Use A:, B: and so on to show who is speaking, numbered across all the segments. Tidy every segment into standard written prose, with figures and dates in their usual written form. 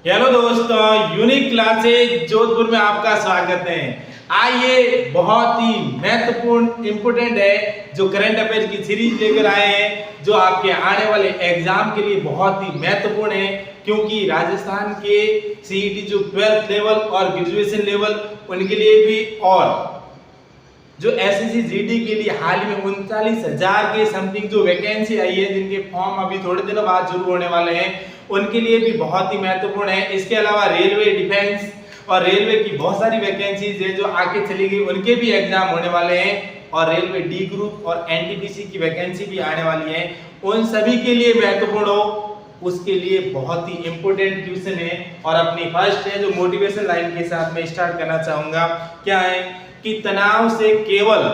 A: Hello दोस्तों, unique classes Jodhpur में आपका स्वागत है। आइए, बहुत ही महत्वपूर्ण इम्पोर्टेंट है जो करंट अफेयर की सीरीज लेकर आए हैं, जो आपके आने वाले एग्जाम के लिए बहुत ही महत्वपूर्ण है। क्योंकि राजस्थान के सीईटी जो 12th लेवल और ग्रेजुएशन लेवल उनके लिए भी, और जो एसएससी जीडी के लिए हाल में 39,000 के समथिंग जो वैकेंसी आई है, जिनके फॉर्म अभी थोड़े दिनों बाद शुरू होने वाले हैं, उनके लिए भी बहुत ही महत्वपूर्ण है। इसके अलावा रेलवे, डिफेंस और रेलवे की बहुत सारी वैकेंसीज है जो आगे चली गई, उनके भी एग्जाम होने वाले हैं। और रेलवे डी ग्रुप और एनटीपीसी की वैकेंसी भी आने वाली है। उन सभी के लिए महत्वपूर्ण हो, उसके लिए बहुत ही इंपॉर्टेंट क्वेश्चन है। और अपनी फर्स्ट है जो मोटिवेशन लाइन के साथ मैं स्टार्ट करना चाहूंगा, क्या है कि तनाव से केवल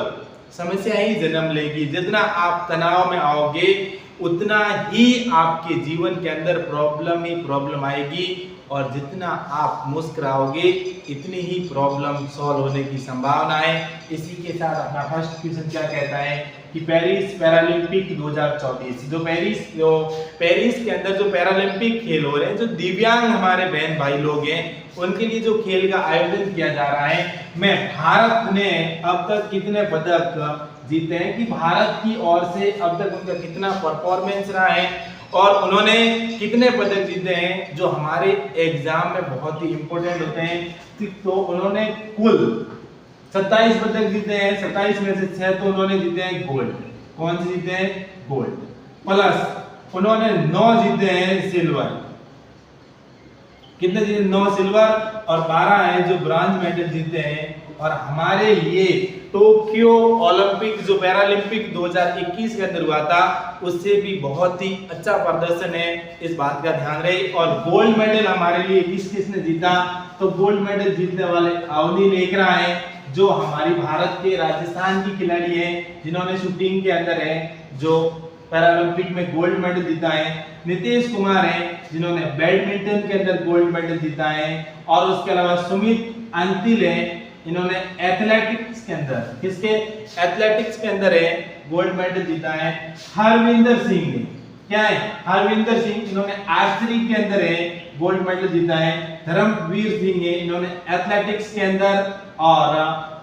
A: समस्या ही जन्म लेगी। जितना आप तनाव में आओगे उतना ही आपके जीवन के अंदर प्रॉब्लम ही प्रॉब्लम आएगी, और जितना आप मुस्कुराओगे इतनी ही प्रॉब्लम सॉल्व होने की संभावना है। इसी के साथ अपना फर्स्ट क्वेश्चन क्या कहता है कि पेरिस पैरालंपिक 2024 जो पेरिस के अंदर जो पैरालंपिक खेल हो रहे हैं, जो दिव्यांग हमारे बहन भाई लोग हैं, उनके लिए जो खेल का आयोजन किया जा रहा है, मैं भारत ने अब तक कितने पदक जीते हैं, कि भारत की ओर से अब तक उनका कितना परफॉर्मेंस रहा है और उन्होंने कितने पदक जीते हैं, जो हमारे एग्जाम में बहुत ही इंपॉर्टेंट होते हैं। तो उन्होंने कुल 27 पदक जीते हैं। 27 में से 6 तो उन्होंने जीते हैं गोल्ड। कौन से जीते हैं? गोल्ड। प्लस उन्होंने 9 जीते हैं सिल्वर। कितने जीते? 9 सिल्वर और 12 है जो ब्रॉन्ज मेडल जीते हैं। और हमारे लिए टोक्यो ओलंपिक जो पैरालंपिक 2021 के अंदर हुआ था, उससे भी बहुत ही अच्छा प्रदर्शन है, इस बात का ध्यान रहे। और गोल्ड मेडल हमारे लिए किसने जीता? तो गोल्ड मेडल जीतने वाले अवनी लेकरा है, जो हमारी भारत के राजस्थान की खिलाड़ी है, जिन्होंने शूटिंग के अंदर है जो पैरालंपिक में गोल्ड मेडल जीता है। नीतीश कुमार है, जिन्होंने बैडमिंटन के अंदर गोल्ड मेडल जीता है। और उसके अलावा सुमित अंतिल है, इन्होंने एथलेटिक्स के अंदर, किसके? एथलेटिक्स के अंदर है, गोल्ड मेडल जीता है। हरविंदर सिंह ने, क्या है? हरविंदर सिंह, इन्होंने आर्चरी के अंदर है, गोल्ड मेडल जीता है। धर्मवीर सिंह है, इन्होंने एथलेटिक्स के अंदर। और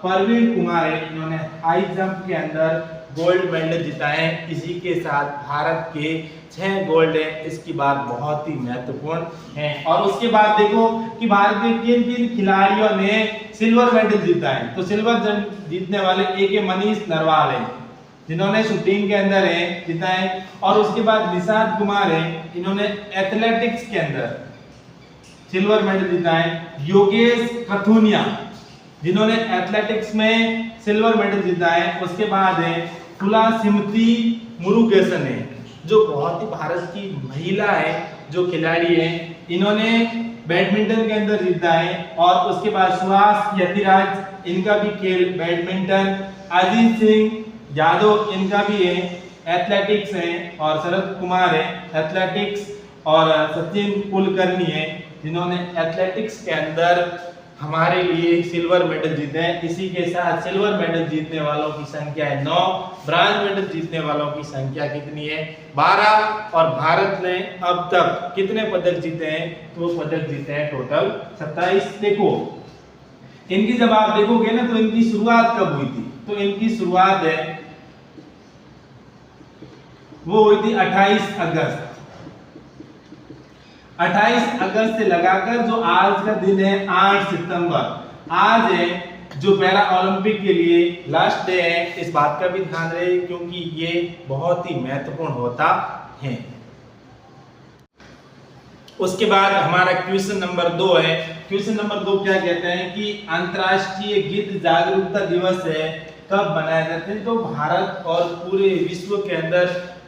A: परवीन कुमार है, इन्होंने हाई जंप के अंदर गोल्ड मेडल जीता है। इसी के साथ भारत के 6 गोल्ड है, इसकी बात बहुत ही महत्वपूर्ण है। और उसके बाद देखो कि भारत के किन खिलाड़ियों ने सिल्वर मेडल जीता है। तो सिल्वर जीतने वाले एक मनीष नरवाल है, जिन्होंने शूटिंग के अंदर है जीता है। और उसके बाद निषाद कुमार है, इन्होंने एथलेटिक्स के अंदर सिल्वर मेडल जीता है। योगेश कथुनिया, जिन्होंने एथलेटिक्स में सिल्वर मेडल जीता है। उसके बाद है तुलासिमती मुरुगेसन है, जो बहुत ही भारत की महिला है, जो खिलाड़ी है, इन्होंने बैडमिंटन के अंदर जीता है। और उसके बाद सुहास यतिराज, इनका भी खेल बैडमिंटन। अजीत सिंह यादव, इनका भी है, एथलेटिक्स है। और शरद कुमार है, एथलेटिक्स। और सचिन कुलकर्णी है, जिन्होंने एथलेटिक्स के अंदर हमारे लिए सिल्वर मेडल जीते हैं। इसी के साथ सिल्वर मेडल जीतने वालों की संख्या है 9, ब्रॉन्ज मेडल जीतने वालों की संख्या कितनी है? 12। और भारत ने अब तक कितने पदक जीते हैं? तो पदक जीते हैं टोटल 27। देखो इनकी जब आप देखोगे ना, तो इनकी शुरुआत कब हुई थी? तो इनकी शुरुआत है वो हुई थी 28 अगस्त। 28 अगस्त से लगाकर जो आज का दिन है 8 सितंबर, आज है जो पैरा ओलंपिक के लिए लास्ट डे है। इस बात का भी ध्यान रहे, क्योंकि ये बहुत ही महत्वपूर्ण होता है। उसके बाद हमारा क्वेश्चन नंबर 2 है। क्वेश्चन नंबर 2 क्या कहते हैं कि अंतर्राष्ट्रीय गिद्ध जागरूकता दिवस है, कब मनाया जाता है? तो भारत और पूरे विश्व के अंदर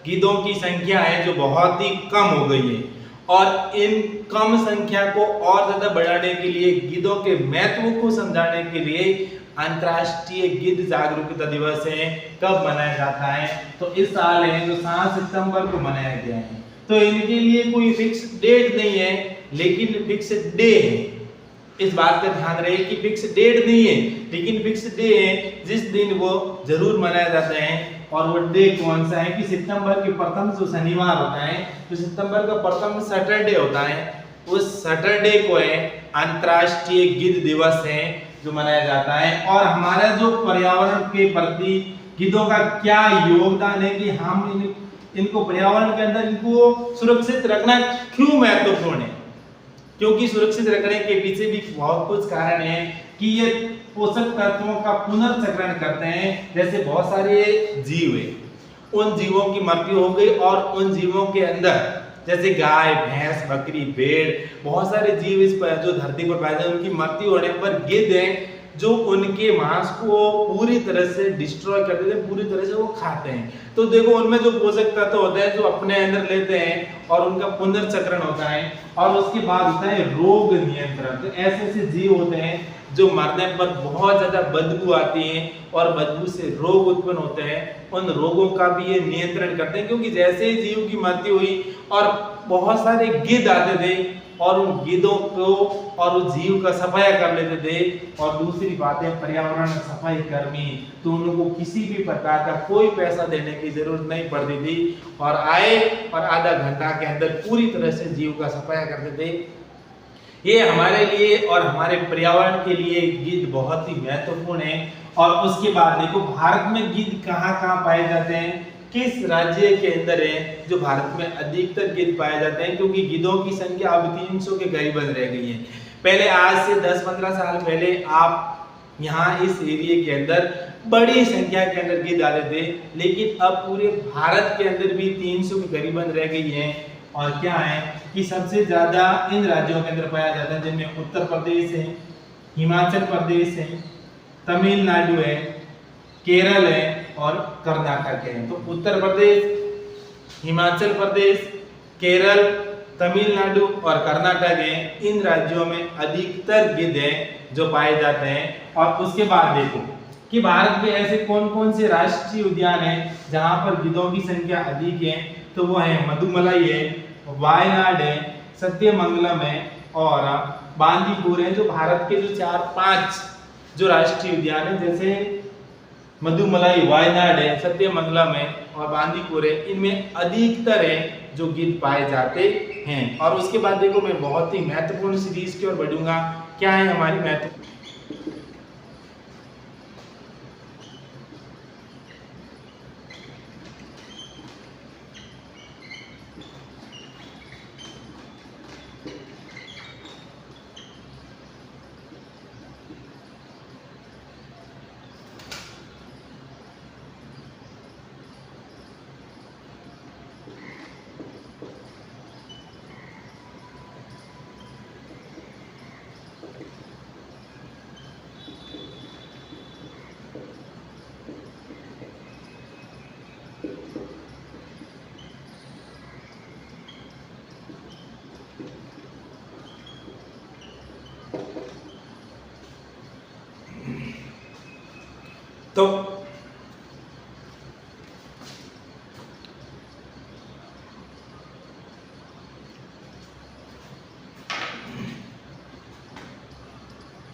A: गिद्धों की संख्या है जो बहुत ही कम हो गई है, और इन कम संख्या को और ज्यादा बढ़ाने के लिए, गिद्धों के महत्व को समझाने के लिए अंतर्राष्ट्रीय गिद्ध जागरूकता दिवस है। कब मनाया जाता है? तो इस साल है जो 7 सितंबर को मनाया गया है। तो इनके लिए कोई फिक्स डेट नहीं है, लेकिन फिक्स डे है। इस बात का ध्यान रहे कि फिक्स डेट नहीं है, लेकिन फिक्स डे है जिस दिन वो जरूर मनाया जाता है। और वो डे कौन सा है कि सितंबर के प्रथम जो शनिवार होता है, तो सितंबर का प्रथम सैटरडे होता है, उस सैटरडे को है अंतर्राष्ट्रीय गिद्ध दिवस है जो मनाया जाता है। और हमारा जो पर्यावरण के प्रति गिद्धों का क्या योगदान है कि हम इनको पर्यावरण के अंदर इनको सुरक्षित रखना क्यों महत्वपूर्ण है, क्योंकि सुरक्षित रखने के पीछे भी बहुत कुछ कारण है कि ये पोषक तत्वों का पुनर्चक्रण करते हैं। जैसे बहुत सारे जीव है, उन जीवों की मृत्यु हो गई और उन जीवों के अंदर जैसे गाय, भैंस, बकरी, भेड़, बहुत सारे जीव इस पर जो धरती पर पाए जाते हैं, उनकी मृत्यु होने पर गिद्ध है जो उनके मांस को पूरी तरह से डिस्ट्रॉय कर देते हैं, पूरी तरह से वो खाते हैं। तो देखो उनमें जो पोषक तत्व होते हैं जो अपने अंदर लेते हैं और उनका पुनर्चक्रण होता है। और उसके बाद होता है रोग नियंत्रण। तो ऐसे ऐसे जीव होते हैं जो मरने पर बहुत ज्यादा बदबू आती है और बदबू से रोग उत्पन्न होते हैं, उन रोगों का भी ये नियंत्रण करते हैं। क्योंकि जैसे ही जीव की मृत्यु हुई और बहुत सारे गिद्ध आते थे और उन गिद्धों को और उस जीव का सफाया कर लेते थे। और दूसरी बात है पर्यावरण सफाई कर्मी, तो उनको किसी भी प्रकार का कोई पैसा देने की जरूरत नहीं पड़ती थी और आए और आधा घंटा के अंदर पूरी तरह से जीव का सफाया करते थे। ये हमारे लिए और हमारे पर्यावरण के लिए गिद्ध बहुत ही महत्वपूर्ण है। और उसके बाद देखो भारत में गिद्ध कहाँ पाए जाते हैं, किस राज्य के अंदर है जो भारत में अधिकतर गिद्ध पाए जाते हैं, क्योंकि गिद्धों की संख्या अब 300 के करीब रह गई है। पहले आज से 10-15 साल पहले आप यहाँ इस एरिया के अंदर बड़ी संख्या के अंदर गिद्ध आते थे, लेकिन अब पूरे भारत के अंदर भी 300 के करीबन रह गई है। और क्या है कि सबसे ज्यादा इन राज्यों के अंदर पाया जाता है, जिनमें उत्तर प्रदेश है, हिमाचल प्रदेश है, तमिलनाडु है, केरल है और कर्नाटक है। तो उत्तर प्रदेश, हिमाचल प्रदेश, केरल, तमिलनाडु और कर्नाटक है, इन राज्यों में अधिकतर गिद्ध है जो पाए जाते हैं। और उसके बाद देखो कि भारत में ऐसे कौन कौन से राष्ट्रीय उद्यान है जहां पर गिद्धों की संख्या अधिक है, तो वो है मधुमलाई है, वायनाड है, सत्यमंगलम है और बांदीपुर है। जो भारत के जो 4-5 जो राष्ट्रीय उद्यान है, जैसे मधुमलाई, वायनाड है, सत्यमंगलम है और बांदीपुर है, इनमें अधिकतर है जो गिद्ध पाए जाते हैं। और उसके बाद देखो मैं बहुत ही महत्वपूर्ण सीरीज की ओर बढ़ूंगा। क्या है हमारी महत्वपूर्ण,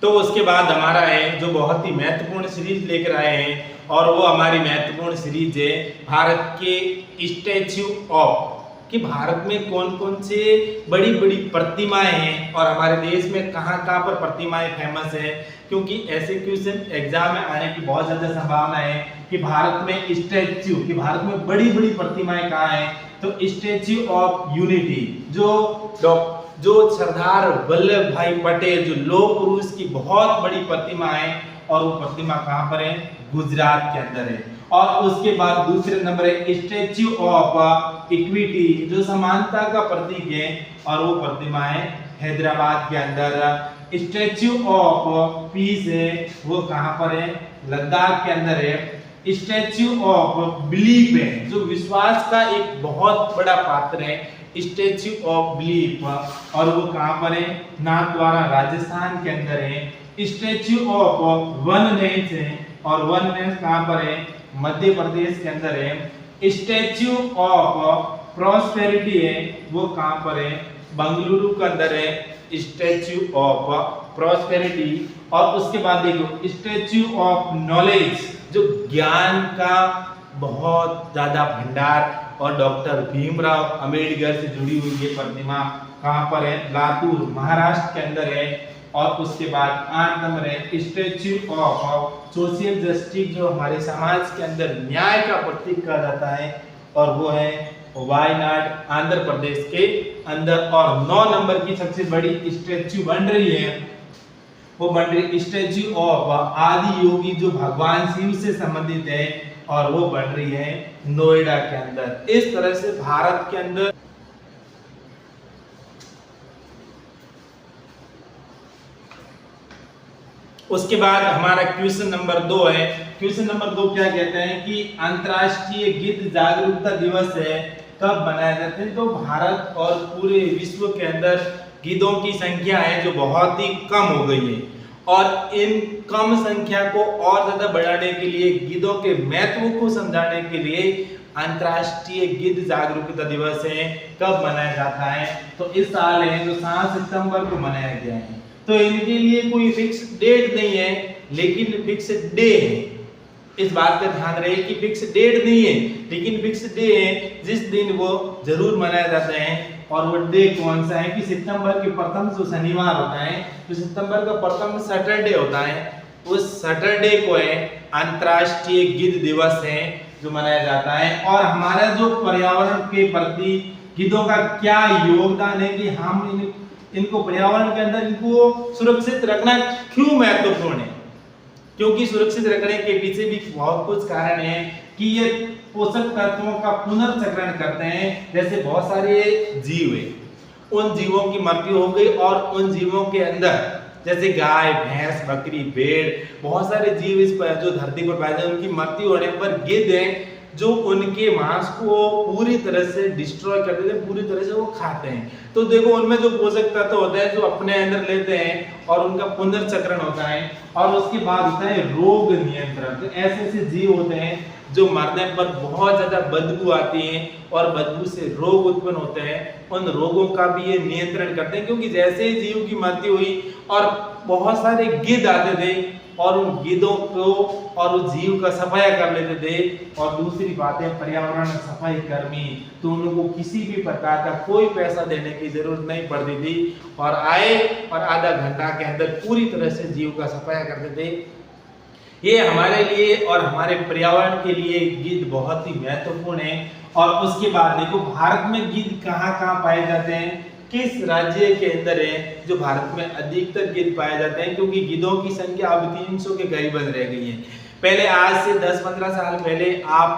A: तो उसके बाद हमारा है जो बहुत ही महत्वपूर्ण सीरीज लेकर आए हैं, और वो हमारी महत्वपूर्ण सीरीज है भारत के स्टैच्यू ऑफ, कि भारत में कौन कौन से बड़ी बड़ी प्रतिमाएं हैं और हमारे देश में कहाँ कहाँ पर प्रतिमाएं फेमस है। क्योंकि ऐसे क्वेश्चन एग्जाम में आने की बहुत ज्यादा संभावना है कि भारत में स्टैच्यू, कि भारत में बड़ी बड़ी प्रतिमाएं कहाँ हैं, तो स्टैच्यू ऑफ यूनिटी जो सरदार वल्लभ भाई पटेल, जो लौह पुरुष की बहुत बड़ी प्रतिमा है, और वो प्रतिमा कहाँ पर है, गुजरात के अंदर है। और उसके बाद दूसरे नंबर है स्टैच्यू ऑफ इक्विटी, जो समानता का प्रतीक है, और वो प्रतिमा है हैदराबाद के अंदर। स्टैच्यू ऑफ पीस है, वो कहाँ पर है, लद्दाख के अंदर है। स्टैच्यू ऑफ बिलीफ है, जो विश्वास का एक बहुत बड़ा पात्र है, स्टैच्यू ऑफ बिलीफ, और वो कहाँ पर है, नाथद्वारा राजस्थान के अंदर है। स्टैच्यू ऑफ वननेस है, और वननेस कहाँ पर है, मध्य प्रदेश के अंदर है। स्टैच्यू ऑफ प्रॉस्पेरिटी है, वो कहाँ पर है, बेंगलुरु के अंदर है स्टैच्यू ऑफ प्रॉस्पेरिटी। और उसके बाद देखो स्टैच्यू ऑफ नॉलेज, जो ज्ञान का बहुत ज्यादा भंडार, और डॉक्टर भीमराव अंबेडकर से जुड़ी हुई ये प्रतिमा कहाँ पर है, लातूर महाराष्ट्र के अंदर है। और उसके बाद 8 नंबर है स्टैच्यू ऑफ सोशल जस्टिस, जो हमारे समाज के अंदर न्याय का प्रतीक कहा जाता है, और वो है वायनाड आंध्र प्रदेश के अंदर। और 9 नंबर की सबसे बड़ी स्टैच्यू बन रही है, वो बन रही स्टैच्यू ऑफ आदि योगी, जो भगवान शिव से संबंधित है, और वो बन रही है नोएडा के अंदर। इस तरह से भारत के अंदर उसके बाद हमारा क्वेश्चन नंबर 2 है। क्वेश्चन नंबर 2 क्या कहते हैं कि अंतर्राष्ट्रीय गिद्ध जागरूकता दिवस है कब मनाया जाता है? तो भारत और पूरे विश्व के अंदर गिद्धों की संख्या है जो बहुत ही कम हो गई है, और इन कम संख्या को और ज्यादा बढ़ाने के लिए, गिद्धों के महत्व को समझाने के लिए अंतर्राष्ट्रीय गिद्ध जागरूकता दिवस है कब मनाया जाता है? तो इस साल है जो 7 सितंबर को मनाया गया है। तो इनके लिए कोई फिक्स डेट नहीं है, लेकिन फिक्स डे है। इस बात का ध्यान रहे कि फिक्स डेट नहीं है, लेकिन फिक्स डे है जिस दिन वो जरूर मनाया जाता है। और वो डे कौन सा है कि सितंबर के प्रथम जो शनिवार होता है, तो सितंबर का प्रथम सैटरडे होता है, उस सैटरडे को है अंतर्राष्ट्रीय गिद्ध दिवस है जो मनाया जाता है। और हमारा जो पर्यावरण के प्रति गिद्धों का क्या योगदान है कि हम इनको पर्यावरण के अंदर इनको सुरक्षित रखना क्यों महत्वपूर्ण है? क्योंकि सुरक्षित रखने के पीछे भी बहुत कुछ कारण है कि ये पोषक तत्वों का पुनर्चक्रण करते हैं। जैसे बहुत सारे जीव है, उन जीवों की मृत्यु हो गई, और उन जीवों के अंदर जैसे गाय, भैंस, बकरी, भेड़, बहुत सारे जीव इस पर जो धरती पर पाए जाते हैं, उनकी मृत्यु होने पर गिद्ध है जो उनके मांस को पूरी तरह से डिस्ट्रॉय कर देते हैं, पूरी तरह से वो खाते हैं। तो देखो उनमें जो पोषक तत्व होते हैं जो अपने अंदर लेते हैं, और उनका पुनर्चक्रण होता है। और उसके बाद होता है रोग नियंत्रण। तो ऐसे ऐसे जीव होते हैं जो मरने पर बहुत ज्यादा बदबू आती है, और बदबू से रोग उत्पन्न होते हैं, उन रोगों का भी ये नियंत्रण करते हैं। क्योंकि जैसे ही जीव की मृत्यु हुई और बहुत सारे गिद्ध आते थे, और उन गिद्धों को और उस जीव का सफाया कर लेते थे। और दूसरी बात है पर्यावरण सफाई कर्मी, तो उनको किसी भी प्रकार का कोई पैसा देने की जरूरत नहीं पड़ती थी, और आए और आधा घंटा के अंदर पूरी तरह से जीव का सफाया करते थे। ये हमारे लिए और हमारे पर्यावरण के लिए गिद्ध बहुत ही महत्वपूर्ण है। और उसके बाद देखो भारत में गिद्ध कहाँ कहाँ पाए जाते हैं, किस राज्य के अंदर है जो भारत में अधिकतर गिद्ध पाए जाते हैं? क्योंकि गिद्धों की संख्या अब 300 के करीब रह गई है। पहले आज से 10-15 साल पहले आप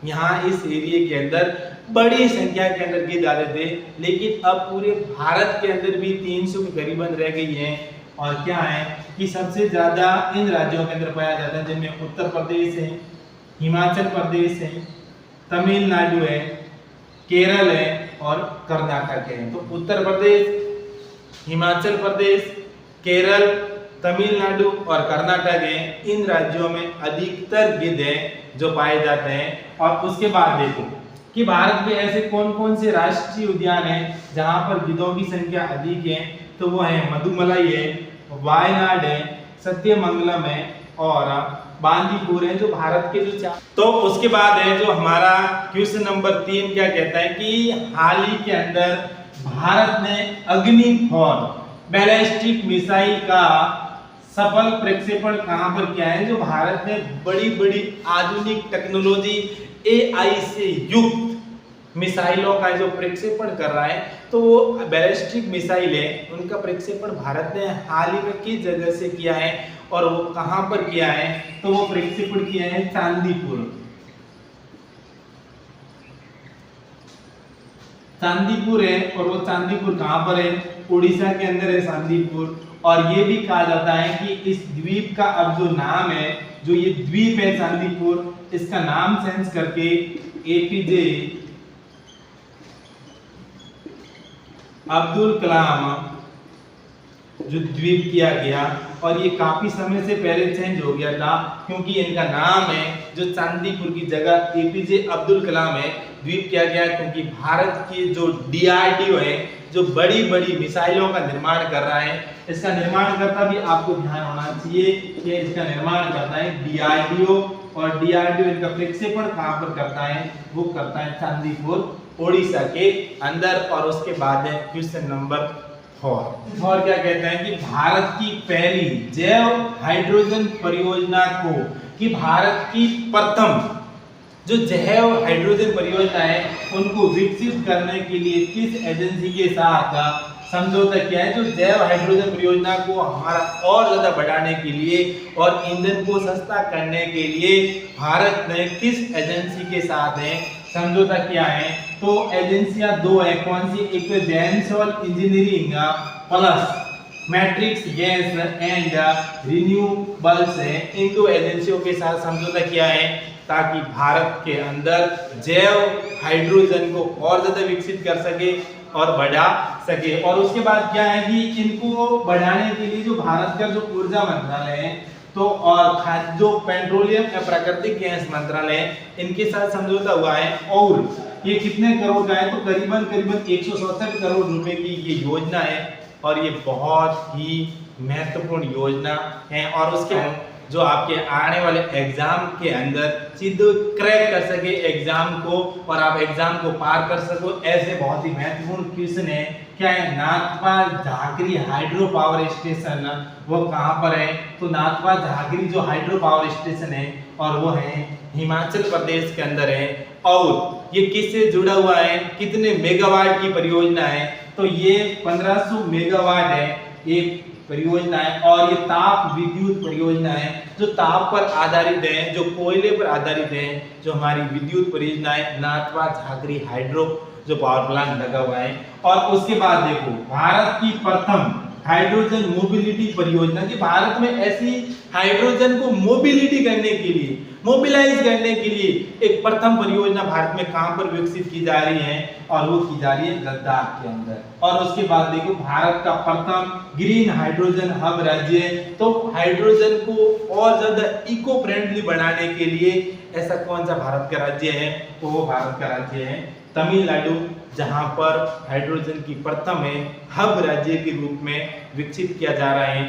A: यहाँ इस एरिया के अंदर बड़ी संख्या के अंदर गिद्ध आते थे, लेकिन अब पूरे भारत के अंदर भी 300 के करीबन रह गई है। और क्या है कि सबसे ज्यादा इन राज्यों के अंदर पाया जाता है, जिनमें उत्तर प्रदेश है, हिमाचल प्रदेश है, तमिलनाडु है, केरल है और कर्नाटक है। तो उत्तर प्रदेश, हिमाचल प्रदेश, केरल, तमिलनाडु और कर्नाटक है, इन राज्यों में अधिकतर गिद्ध हैं जो पाए जाते हैं। और उसके बाद देखो कि भारत में ऐसे कौन कौन से राष्ट्रीय उद्यान हैं जहां पर गिद्धों की संख्या अधिक है? तो वो है मधुमलाई है, वायनाड है, सत्यमंगलम है और बांदीपुर है, जो भारत के जो तो उसके बाद है जो हमारा क्वेश्चन नंबर 3 क्या कहता है कि हाल ही के अंदर भारत ने अग्नि-4 बैलिस्टिक मिसाइल का सफल प्रक्षेपण कहां पर किया है? जो भारत ने बड़ी बड़ी आधुनिक टेक्नोलॉजी AI से युक्त मिसाइलों का जो प्रक्षेपण कर रहा है, तो वो बैलिस्टिक मिसाइल है, उनका प्रक्षेपण भारत ने हाल ही में किस जगह से किया है और वो कहां पर किया है? तो वो प्रक्षेपण किया है चांदीपुर। चांदीपुर है, और वो चांदीपुर कहां पर है? उड़ीसा के अंदर है चांदीपुर। और ये भी कहा जाता है कि इस द्वीप का अब जो नाम है, जो ये द्वीप है चांदीपुर, इसका नाम चेंज करके APJ अब्दुल कलाम जो द्वीप किया गया। और ये काफी समय से पहले चेंज हो गया था, क्योंकि इनका नाम है जो चांदीपुर की जगह APJ अब्दुल कलाम है द्वीप किया गया, क्योंकि भारत की जो DRDO है, जो बड़ी बड़ी मिसाइलों का निर्माण कर रहा है, इसका निर्माण करता भी आपको ध्यान होना चाहिए कि इसका निर्माण करता है DRDO, और DRDO इनका प्रक्षेपण कहां पर करता है? वो करता है चांदीपुर उड़ीसा के अंदर। और उसके बाद है क्वेश्चन नंबर 4। और क्या कहते हैं कि भारत की पहली जैव हाइड्रोजन परियोजना को, कि भारत की प्रथम जो जैव हाइड्रोजन परियोजना है उनको विकसित करने के लिए किस एजेंसी के साथ समझौता किया है। जो जैव हाइड्रोजन परियोजना को हमारा और ज्यादा बढ़ाने के लिए और ईंधन को सस्ता करने के लिए भारत ने किस एजेंसी के साथ है समझौता किया है। तो एजेंसियां दो है, कौन सी, एक तो Gensol engineering plus Matrix gas and renewables है। इन दो एजेंसियों के साथ समझौता किया है ताकि भारत के अंदर जैव हाइड्रोजन को और ज्यादा विकसित कर सके और बढ़ा सके। और उसके बाद क्या है कि इनको बढ़ाने के लिए जो भारत का जो ऊर्जा मंत्रालय है तो और जो पेट्रोलियम या प्राकृतिक गैस मंत्रालय है इनके साथ समझौता हुआ है। और ये कितने करोड़ का है, तो करीबन 167 करोड़ रुपए की ये योजना है और ये बहुत ही महत्वपूर्ण योजना है। और उसके जो आपके आने वाले एग्जाम के अंदर सीधे क्रैक कर सके एग्जाम को और आप एग्जाम को पार कर सको, ऐसे बहुत ही महत्वपूर्ण क्वेश्चन है। क्या है, Nathpa Jhakri hydro power station वो कहाँ पर है, तो नाथपा झाकरी जो हाइड्रो पावर स्टेशन है और वो है हिमाचल प्रदेश के अंदर है। और ये किससे जुड़ा हुआ है, कितने मेगावाट की परियोजना है, तो ये 1500 मेगावाट है ये परियोजना है। और ये ताप विद्युत परियोजना है जो ताप पर आधारित है, जो कोयले पर आधारित है। जो हमारी विद्युत परियोजना है नाथपा झाकरी हाइड्रो जो पावर प्लांट लगा हुआ है। और उसके बाद देखो भारत की प्रथम हाइड्रोजन मोबिलिटी परियोजना, कि भारत में ऐसी हाइड्रोजन को मोबिलिटी करने के लिए, मोबिलाइज करने के लिए एक प्रथम परियोजना भारत में कहां पर विकसित की जा रही है, और वो की जा रही है लद्दाख के अंदर। और उसके बाद देखो भारत का प्रथम ग्रीन हाइड्रोजन हब राज्य है। तो हाइड्रोजन को और ज्यादा इको फ्रेंडली बनाने के लिए ऐसा कौन सा भारत का राज्य है, तो वो भारत का राज्य है तमिलनाडु, जहां पर हाइड्रोजन की प्रथम है हब राज्य के रूप में विकसित किया जा रहा है।